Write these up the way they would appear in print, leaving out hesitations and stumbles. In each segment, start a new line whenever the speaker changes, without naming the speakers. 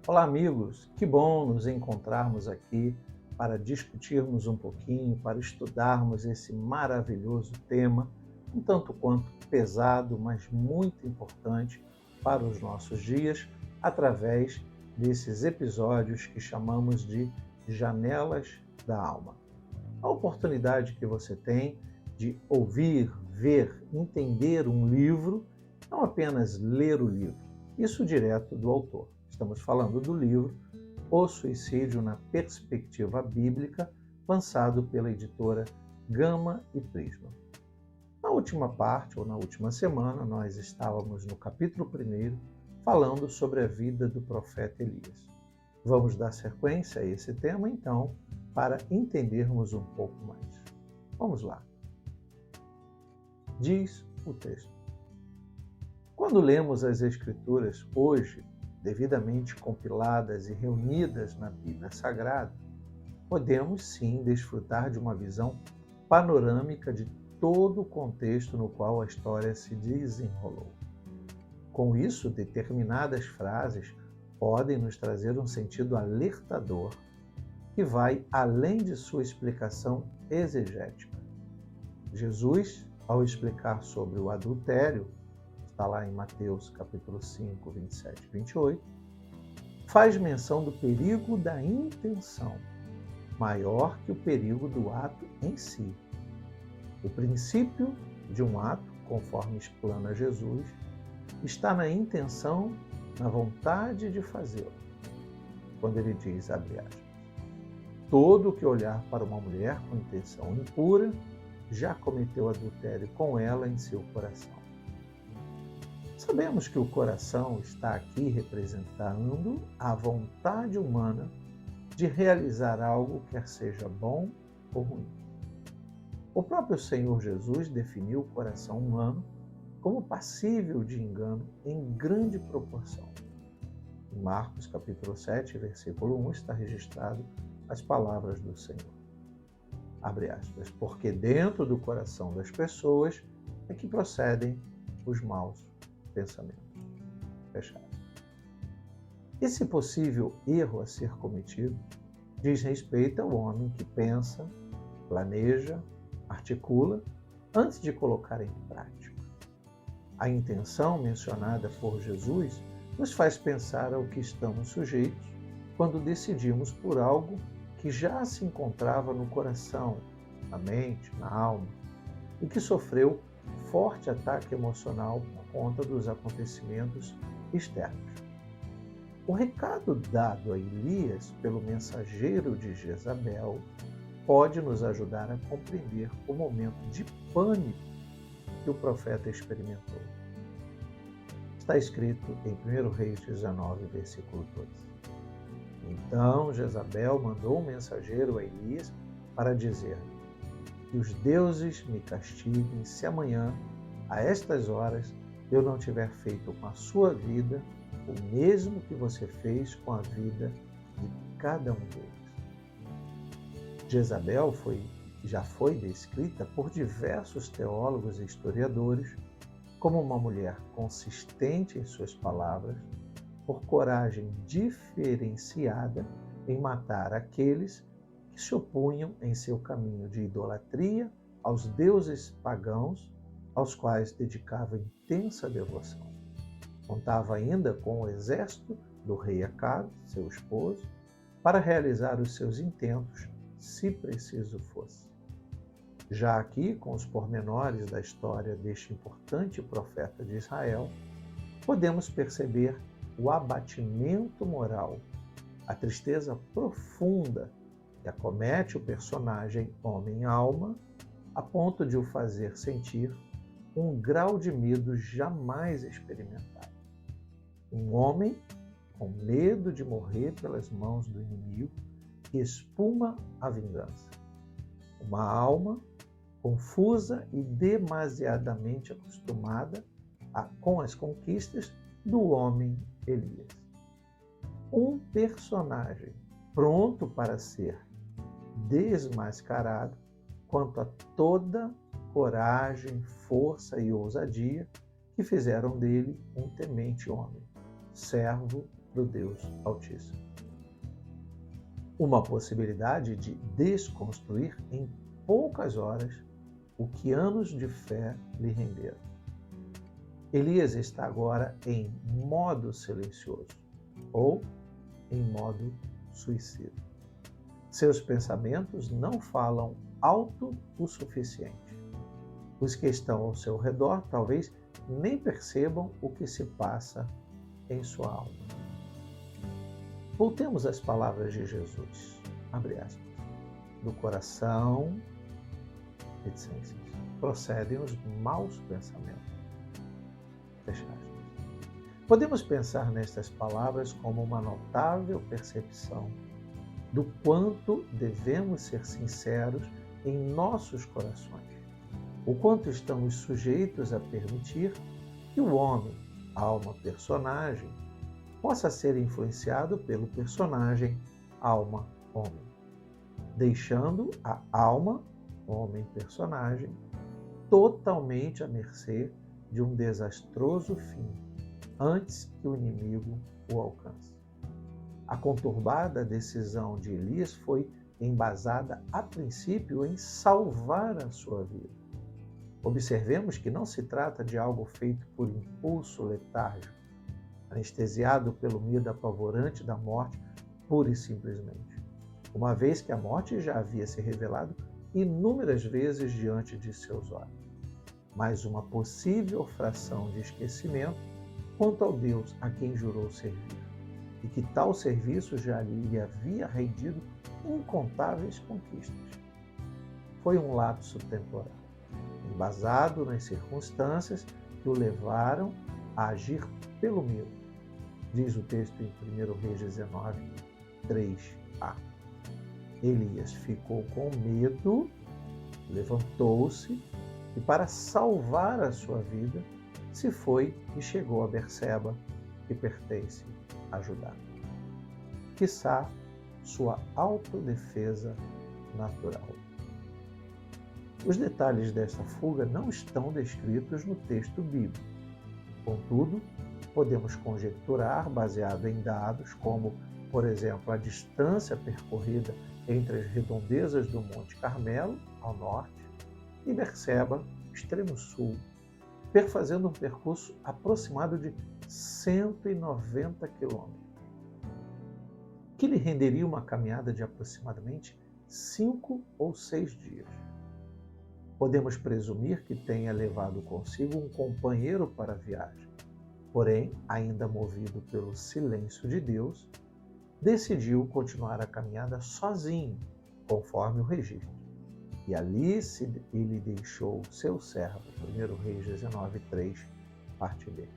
Olá, amigos! Que bom nos encontrarmos aqui para discutirmos um pouquinho, para estudarmos esse maravilhoso tema, um tanto quanto pesado, mas muito importante para os nossos dias, através desses episódios que chamamos de Janelas da Alma. A oportunidade que você tem de ouvir, ver, entender um livro, não apenas ler o livro, isso direto do autor. Estamos falando do livro O Suicídio na Perspectiva Bíblica, lançado pela editora Gama e Prisma. Na última parte, ou na última semana, nós estávamos no capítulo 1, falando sobre a vida do profeta Elias. Vamos dar sequência a esse tema, então, para entendermos um pouco mais. Vamos lá. Diz o texto: quando lemos as Escrituras hoje, devidamente compiladas e reunidas na Bíblia Sagrada, podemos sim desfrutar de uma visão panorâmica de todo o contexto no qual a história se desenrolou. Com isso, determinadas frases podem nos trazer um sentido alertador que vai além de sua explicação exegética. Jesus, ao explicar sobre o adultério, está lá em Mateus capítulo 5, 27 e 28, faz menção do perigo da intenção, maior que o perigo do ato em si. O princípio de um ato, conforme explana Jesus, está na intenção, na vontade de fazê-lo. Quando ele diz, abre aspas, todo que olhar para uma mulher com intenção impura, já cometeu adultério com ela em seu coração. Sabemos que o coração está aqui representando a vontade humana de realizar algo, quer seja bom ou ruim. O próprio Senhor Jesus definiu o coração humano como passível de engano em grande proporção. Em Marcos capítulo 7, versículo 1, está registrado as palavras do Senhor. Abre aspas, porque dentro do coração das pessoas é que procedem os maus pensamentos. Fecha aspas. Esse possível erro a ser cometido diz respeito ao homem que pensa, planeja, articula antes de colocar em prática. A intenção mencionada por Jesus nos faz pensar ao que estamos sujeitos quando decidimos por algo que já se encontrava no coração, na mente, na alma, e que sofreu forte ataque emocional por conta dos acontecimentos externos. O recado dado a Elias pelo mensageiro de Jezabel pode nos ajudar a compreender o momento de pânico que o profeta experimentou. Está escrito em 1 Reis 19, versículo 2. Então Jezabel mandou um mensageiro a Elias para dizer: que os deuses me castiguem se amanhã, a estas horas, eu não tiver feito com a sua vida o mesmo que você fez com a vida de cada um deles. Jezabel já foi descrita por diversos teólogos e historiadores como uma mulher consistente em suas palavras, por coragem diferenciada em matar aqueles que se opunham em seu caminho de idolatria aos deuses pagãos, aos quais dedicava intensa devoção. Contava ainda com o exército do rei Acabe, seu esposo, para realizar os seus intentos, se preciso fosse. Já aqui, com os pormenores da história deste importante profeta de Israel, podemos perceber o abatimento moral, a tristeza profunda que acomete o personagem homem-alma, a ponto de o fazer sentir um grau de medo jamais experimentado. Um homem com medo de morrer pelas mãos do inimigo que espuma a vingança. Uma alma confusa e demasiadamente acostumada com as conquistas do homem Elias. Um personagem pronto para ser desmascarado quanto a toda coragem, força e ousadia que fizeram dele um temente homem, servo do Deus Altíssimo. Uma possibilidade de desconstruir em poucas horas o que anos de fé lhe renderam. Elias está agora em modo silencioso ou em modo suicida. Seus pensamentos não falam alto o suficiente. Os que estão ao seu redor talvez nem percebam o que se passa em sua alma. Voltemos às palavras de Jesus, abre aspas, do coração, etc., procedem os maus pensamentos, fecha aspas. Podemos pensar nestas palavras como uma notável percepção do quanto devemos ser sinceros em nossos corações, o quanto estamos sujeitos a permitir que o homem, alma, personagem, possa ser influenciado pelo personagem, alma, homem, deixando a alma, homem, personagem, totalmente à mercê de um desastroso fim, antes que o inimigo o alcance. A conturbada decisão de Elias foi embasada a princípio em salvar a sua vida. Observemos que não se trata de algo feito por impulso letárgico, anestesiado pelo medo apavorante da morte pura e simplesmente, uma vez que a morte já havia se revelado inúmeras vezes diante de seus olhos, mas uma possível fração de esquecimento quanto ao Deus a quem jurou servir, e que tal serviço já lhe havia rendido incontáveis conquistas. Foi um lapso temporal, embasado nas circunstâncias que o levaram a agir pelo medo, diz o texto em 1 Reis 19, 3a. Elias ficou com medo, levantou-se e, para salvar a sua vida, se foi e chegou a Berseba, que pertence a Judá. Quiçá sua autodefesa natural. Os detalhes desta fuga não estão descritos no texto bíblico. Contudo, podemos conjecturar, baseado em dados como, por exemplo, a distância percorrida entre as redondezas do Monte Carmelo, ao norte, e Berseba, extremo sul, perfazendo um percurso aproximado de 190 quilômetros, que lhe renderia uma caminhada de aproximadamente 5 ou 6 dias. Podemos presumir que tenha levado consigo um companheiro para a viagem, porém, ainda movido pelo silêncio de Deus, decidiu continuar a caminhada sozinho, conforme o registro. E ali ele deixou seu servo, 1 Reis 19, 3, parte B.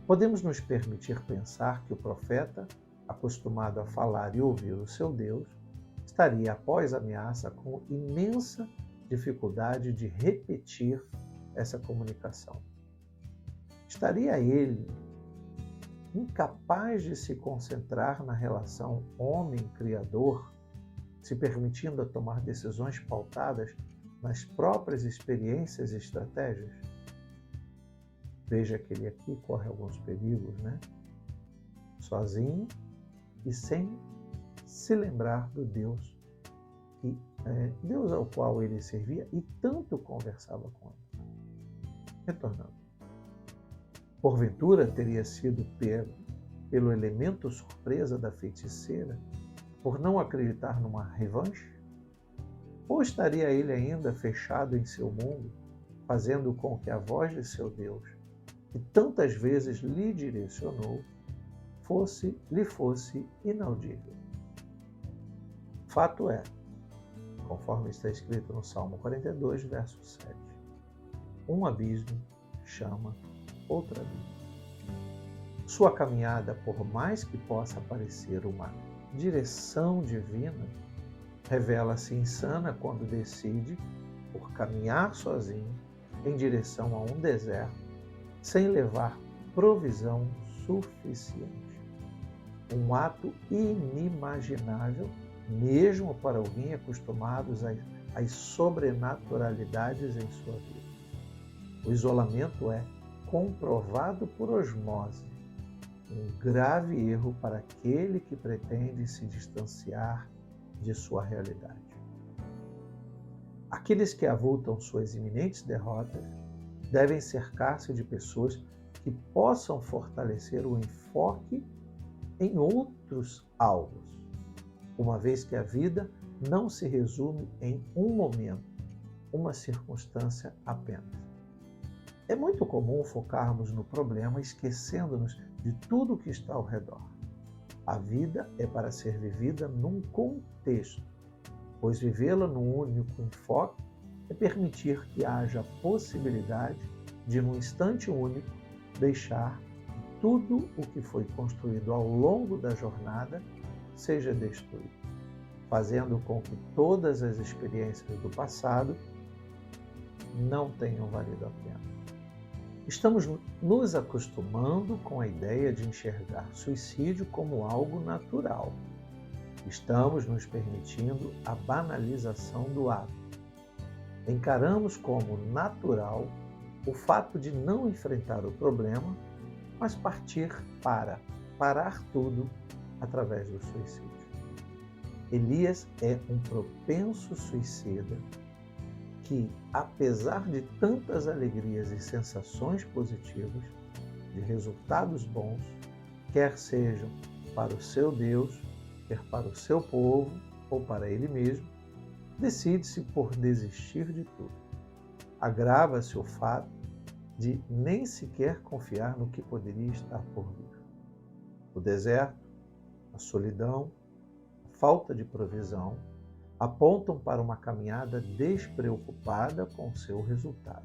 Podemos nos permitir pensar que o profeta, acostumado a falar e ouvir o seu Deus, estaria, após a ameaça, com imensa dificuldade de repetir essa comunicação. Estaria ele incapaz de se concentrar na relação homem-criador, se permitindo a tomar decisões pautadas nas próprias experiências e estratégias? Veja que ele aqui corre alguns perigos, né? Sozinho e sem se lembrar do Deus, Deus ao qual ele servia e tanto conversava com ele. Retornando. Porventura teria sido pego pelo elemento surpresa da feiticeira por não acreditar numa revanche? Ou estaria ele ainda fechado em seu mundo, fazendo com que a voz de seu Deus, que tantas vezes lhe direcionou, lhe fosse inaudível? Fato é, conforme está escrito no Salmo 42, verso 7, um abismo chama outro abismo. Sua caminhada, por mais que possa parecer uma direção divina, revela-se insana quando decide por caminhar sozinho em direção a um deserto, sem levar provisão suficiente. Um ato inimaginável, mesmo para alguém acostumado às sobrenaturalidades em sua vida. O isolamento é comprovado por osmose. um grave erro para aquele que pretende se distanciar de sua realidade. Aqueles que avultam suas iminentes derrotas devem cercar-se de pessoas que possam fortalecer o enfoque em outros alvos, uma vez que a vida não se resume em um momento, uma circunstância apenas. É muito comum focarmos no problema, esquecendo-nos de tudo o que está ao redor. A vida é para ser vivida num contexto, pois vivê-la num único enfoque é permitir que haja a possibilidade de, num instante único, deixar que tudo o que foi construído ao longo da jornada seja destruído, fazendo com que todas as experiências do passado não tenham valido a pena. Estamos nos acostumando com a ideia de enxergar suicídio como algo natural. Estamos nos permitindo a banalização do ato. Encaramos como natural o fato de não enfrentar o problema, mas partir para parar tudo através do suicídio. Elias é um propenso suicida que, apesar de tantas alegrias e sensações positivas, de resultados bons, quer sejam para o seu Deus, quer para o seu povo ou para ele mesmo, decide-se por desistir de tudo. Agrava-se o fato de nem sequer confiar no que poderia estar por vir. O deserto, a solidão, a falta de provisão apontam para uma caminhada despreocupada com seu resultado.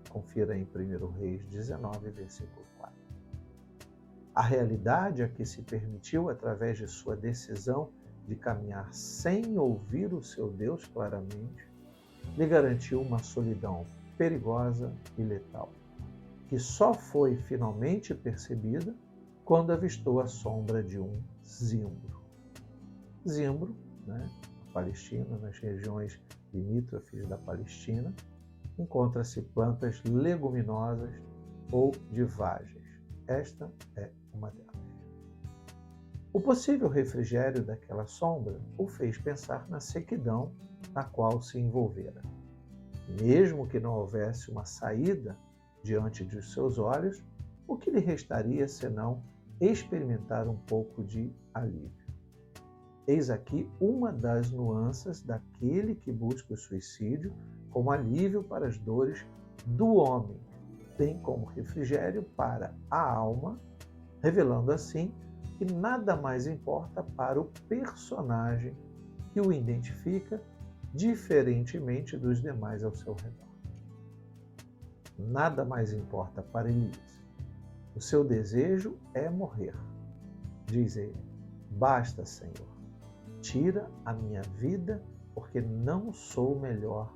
Confira em 1 Reis 19, versículo 4. A realidade a que se permitiu, através de sua decisão de caminhar sem ouvir o seu Deus claramente, lhe garantiu uma solidão perigosa e letal, que só foi finalmente percebida quando avistou a sombra de um zimbro. Zimbro, Palestina, nas regiões limítrofes da Palestina, encontra-se plantas leguminosas ou de vagens. Esta é uma delas. O possível refrigério daquela sombra o fez pensar na sequidão na qual se envolvera. Mesmo que não houvesse uma saída diante de seus olhos, o que lhe restaria senão experimentar um pouco de alívio? Eis aqui uma das nuances daquele que busca o suicídio como alívio para as dores do homem, bem como refrigério para a alma, revelando assim que nada mais importa para o personagem que o identifica diferentemente dos demais ao seu redor. Nada mais importa para Elias. O seu desejo é morrer. Diz ele: basta, Senhor. Tira a minha vida, porque não sou melhor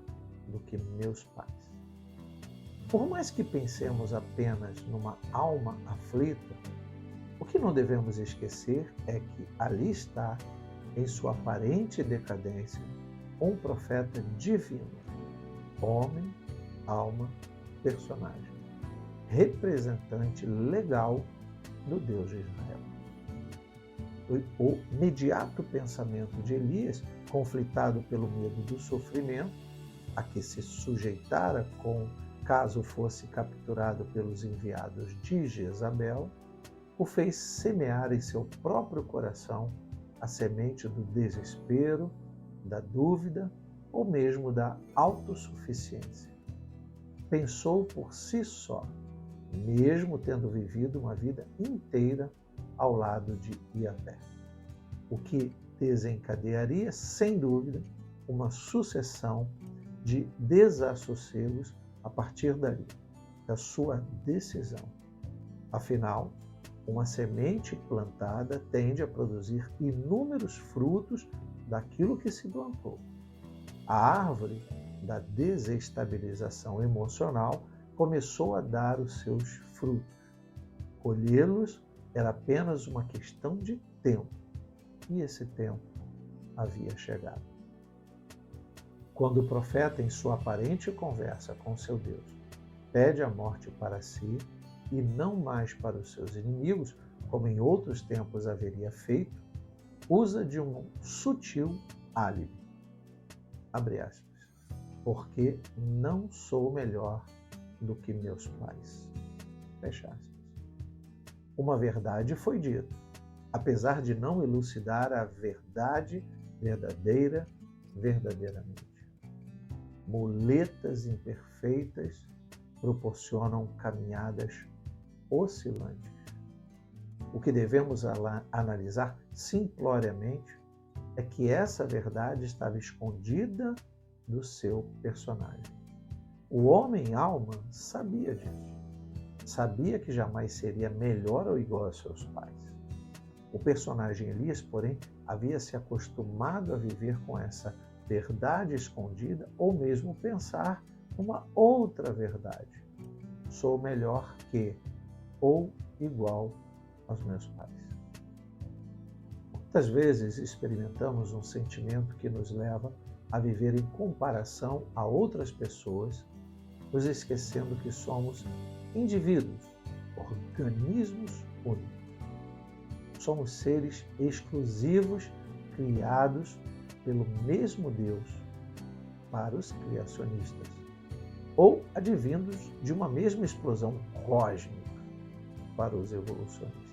do que meus pais. Por mais que pensemos apenas numa alma aflita, o que não devemos esquecer é que ali está, em sua aparente decadência, um profeta divino, homem, alma, personagem, representante legal do Deus de Israel. O imediato pensamento de Elias, conflitado pelo medo do sofrimento, a que se sujeitara caso fosse capturado pelos enviados de Jezabel, o fez semear em seu próprio coração a semente do desespero, da dúvida ou mesmo da autossuficiência. Pensou por si só, mesmo tendo vivido uma vida inteira ao lado de Iavé, o que desencadearia, sem dúvida, uma sucessão de desassossegos a partir dali, da sua decisão. Afinal, uma semente plantada tende a produzir inúmeros frutos daquilo que se plantou. A árvore da desestabilização emocional começou a dar os seus frutos. Colhê-los era apenas uma questão de tempo, e esse tempo havia chegado. Quando o profeta, em sua aparente conversa com seu Deus, pede a morte para si e não mais para os seus inimigos, como em outros tempos haveria feito, usa de um sutil álibi. Abre aspas. Porque não sou melhor do que meus pais. Fecha aspas. Uma verdade foi dita, apesar de não elucidar a verdade verdadeiramente. Muletas imperfeitas proporcionam caminhadas oscilantes. O que devemos analisar simploriamente é que essa verdade estava escondida do seu personagem. O homem-alma sabia disso. Sabia que jamais seria melhor ou igual aos seus pais. O personagem Elias, porém, havia se acostumado a viver com essa verdade escondida ou mesmo pensar uma outra verdade. Sou melhor que ou igual aos meus pais. Muitas vezes experimentamos um sentimento que nos leva a viver em comparação a outras pessoas, nos esquecendo que somos indivíduos, organismos únicos. Somos seres exclusivos, criados pelo mesmo Deus para os criacionistas, ou advindos de uma mesma explosão cósmica para os evolucionistas.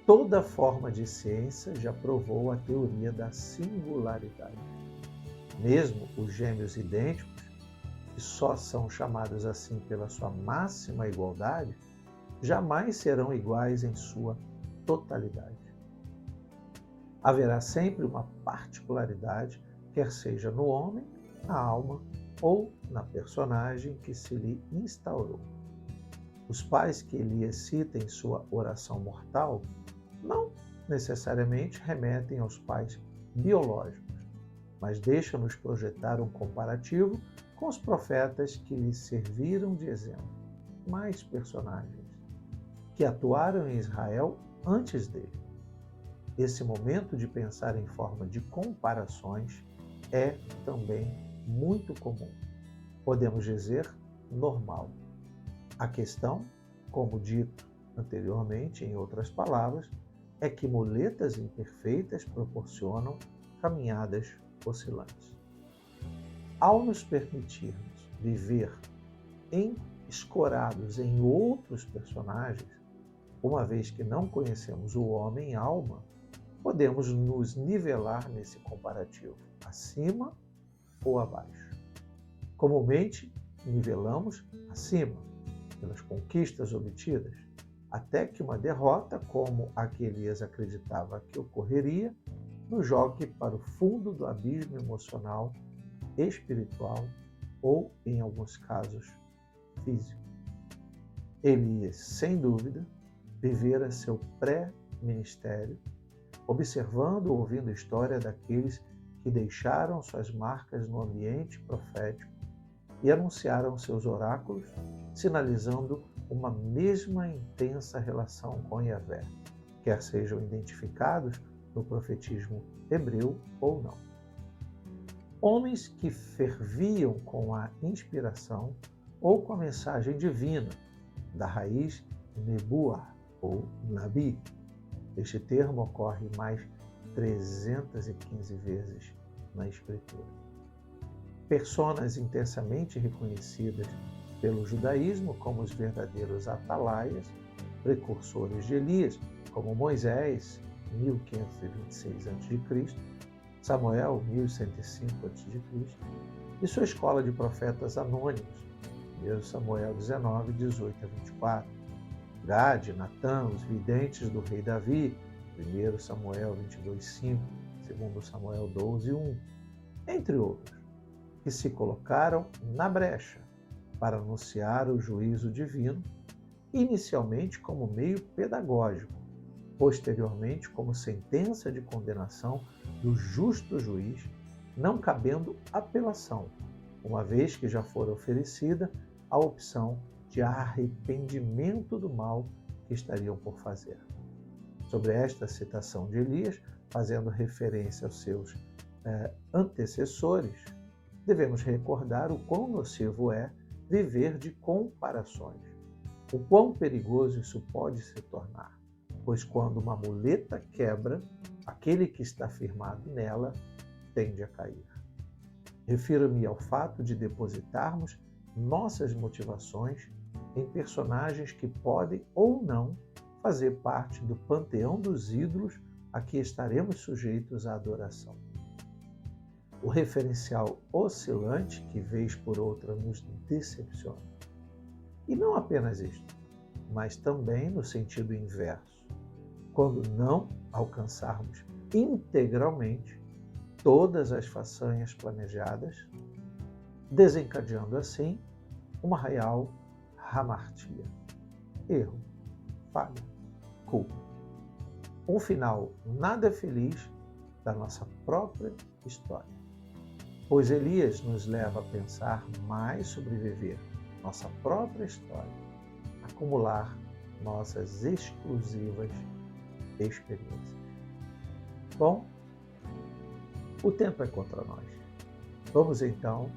Toda forma de ciência já provou a teoria da singularidade. Mesmo os gêmeos idênticos, que só são chamados assim pela sua máxima igualdade, jamais serão iguais em sua totalidade. Haverá sempre uma particularidade, quer seja no homem, na alma ou na personagem que se lhe instaurou. Os pais que Elias cita em sua oração mortal não necessariamente remetem aos pais biológicos, mas deixam-nos projetar um comparativo com os profetas que lhe serviram de exemplo, mais personagens, que atuaram em Israel antes dele. Esse momento de pensar em forma de comparações é também muito comum. Podemos dizer normal. A questão, como dito anteriormente, em outras palavras, é que muletas imperfeitas proporcionam caminhadas oscilantes. Ao nos permitirmos viver escorados em outros personagens, uma vez que não conhecemos o homem-alma, podemos nos nivelar nesse comparativo, acima ou abaixo. Comumente, nivelamos acima, pelas conquistas obtidas, até que uma derrota, como a que Elias acreditava que ocorreria, nos jogue para o fundo do abismo emocional, espiritual ou, em alguns casos, físico. Elias, sem dúvida, vivera seu pré-ministério, observando ou ouvindo a história daqueles que deixaram suas marcas no ambiente profético e anunciaram seus oráculos, sinalizando uma mesma intensa relação com Yahvé, quer sejam identificados no profetismo hebreu ou não. Homens que ferviam com a inspiração ou com a mensagem divina, da raiz nebuah ou nabi. Este termo ocorre mais 315 vezes na Escritura. Personas intensamente reconhecidas pelo judaísmo como os verdadeiros atalaias, precursores de Elias, como Moisés, 1526 a.C., Samuel, 1105 a.C., e sua escola de profetas anônimos, 1 Samuel 19, 18 a 24, Gade, Natã, os videntes do rei Davi, 1 Samuel 22, 5, 2 Samuel 12, 1, entre outros, que se colocaram na brecha para anunciar o juízo divino, inicialmente como meio pedagógico, posteriormente como sentença de condenação do justo juiz, não cabendo apelação, uma vez que já fora oferecida a opção de arrependimento do mal que estariam por fazer. Sobre esta citação de Elias, fazendo referência aos seus antecessores, devemos recordar o quão nocivo é viver de comparações, o quão perigoso isso pode se tornar. pois quando uma muleta quebra, aquele que está firmado nela tende a cair. Refiro-me ao fato de depositarmos nossas motivações em personagens que podem ou não fazer parte do panteão dos ídolos a que estaremos sujeitos à adoração. O referencial oscilante que vez por outra nos decepciona. E não apenas isto, mas também no sentido inverso, quando não alcançarmos integralmente todas as façanhas planejadas, desencadeando assim uma real hamartia. Erro, falha, culpa. Um final nada feliz da nossa própria história. Pois Elias nos leva a pensar mais sobre viver nossa própria história, acumular nossas exclusivas experiências. Bom, o tempo é contra nós. Vamos então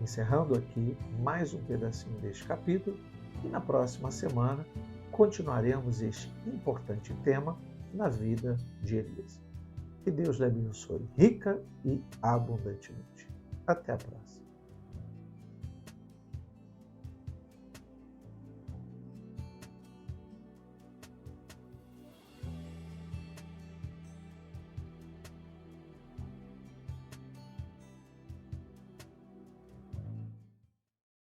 encerrando aqui mais um pedacinho deste capítulo e na próxima semana continuaremos este importante tema na vida de Elias. Que Deus lhe abençoe rica e abundantemente. Até a próxima.